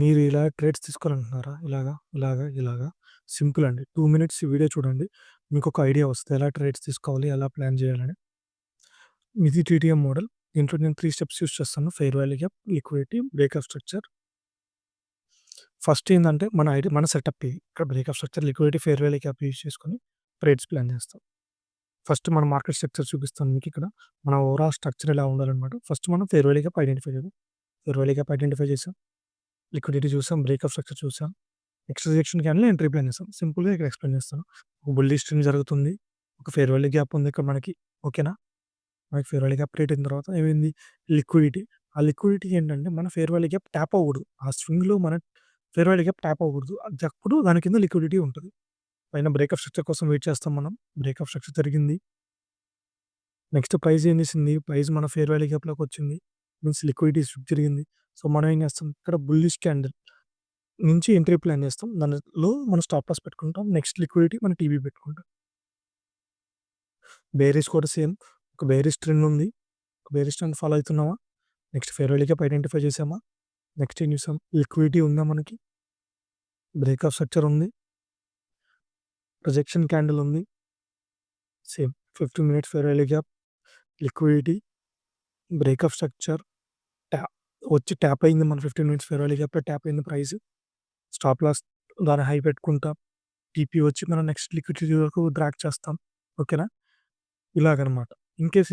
మీరు ఇలా ట్రేడ్స్ తీసుకోవాలనుకుంటున్నారా? ఇలాగా సింపుల్ అండి. 2 మినిట్స్ ఈ వీడియో చూడండి. మీకొక ఐడియా వస్తది. ఎలా ట్రేడ్స్ తీసుకోవాలి? ఎలా ప్లాన్ చేయాలని. ఇది టీటీఎం మోడల్. దీంట్లో నేను 3 స్టెప్స్ యూజ్ చేస్తాను. Fair value gap, liquidity, breakup structure. First ఏందంటే మన సెటప్ ఇది. ఇక్కడ breakup structure, liquidity, fair value gap use చేసుకొని ట్రేడ్స్ ప్లాన్ చేస్తాం. ఫస్ట్ మన మార్కెట్ స్ట్రక్చర్ చూపిస్తాను మీకిక్కడ. మన ఓవరాల్ స్ట్రక్చర్ ఎలా ఉండాలనమాట. ఫస్ట్ మనం ఫెయిర్ వాల్యూ గ్యాప్ ఐడెంటిఫై చేద్దాం. ఫెయిర్ వాల్యూ గ్యాప్ ఐడెంటిఫై చేసాం. లిక్విడిటీ చూసాం. బ్రేక్అప్ స్ట్రక్చర్ చూసాం. Next rejection candle entry plan చేస్తాం. సింపుల్‌గా ఇక్కడ ఎక్స్‌ప్లెయిన్ చేస్తాను. ఒక బుల్లిష్ ట్రెండ్ జరుగుతుంది. ఒక ఫెయిర్ వాల్యూ గ్యాప్ ఉంది ఇక్కడ మనకి. ఓకేనా? మనకి ఫెయిర్ వాల్యూ గ్యాప్ క్రియేట్ అయిన తర్వాత ఏమైంది? లిక్విడిటీ. ఆ లిక్విడిటీ ఏంటంటే మన ఫెయిర్ వాల్యూ గ్యాప్ ట్యాప్ అవ్వకూడదు. ఆ స్వింగ్‌లో మన ఫెయిర్ వాల్యూ గ్యాప్ ట్యాప్ అవ్వకూడదు. అప్పుడు దాని కింద లిక్విడిటీ ఉంటది. పైన బ్రేక్అప్ స్ట్రక్చర్ కోసం వెయిట్ చేస్తాం మనం. బ్రేక్అప్ స్ట్రక్చర్ జరిగింది. నెక్స్ట్ ప్రైస్ ఏం చేసింది? ప్రైస్ మన ఫెయిర్ వాల్యూ గ్యాప్‌లోకొచ్చింది. మీన్స్ లిక్విడిటీ స్వింగ్ జరిగింది. సో, మనం ఏం చేస్తాం? ఇక్కడ బుల్లిష్ క్యాండిల్ నుంచి ఎంట్రీ ప్లాన్ చేస్తాం. దానిలో మనం స్టాప్ లాస్ పెట్టుకుంటాం. నెక్స్ట్ లిక్విడిటీ మన టీవీ పెట్టుకుంటాం. బేరిష్ కూడా సేమ్. ఒక బేరిష్ ట్రెండ్ ఉంది. ఒక బేరిష్ ట్రెండ్ ఫాలో అవుతున్నామా? Next fair value gap identify చేసామా? నెక్స్ట్ ఏం చూసాం? లిక్విడిటీ ఉందా మనకి? బ్రేక్అప్ స్ట్రక్చర్ ఉంది. రిజెక్షన్ క్యాండిల్ ఉంది. Same 15 minutes fair value gap, liquidity, breakup structure, tap అయింది మన 15 మినిట్స్ ఫెయిర్ వాల్యూ గ్యాప్‌లో ట్యాప్ అయింది ప్రైస్. స్టాప్ లాస్ దాని హై పెట్టుకుంటాం. టీపీ వచ్చి మనం నెక్స్ట్ లిక్విడిటీ వరకు డ్రాగ్ చేస్తాం. ఓకేనా? ఇలాగనమాట. ఇన్‌కేస్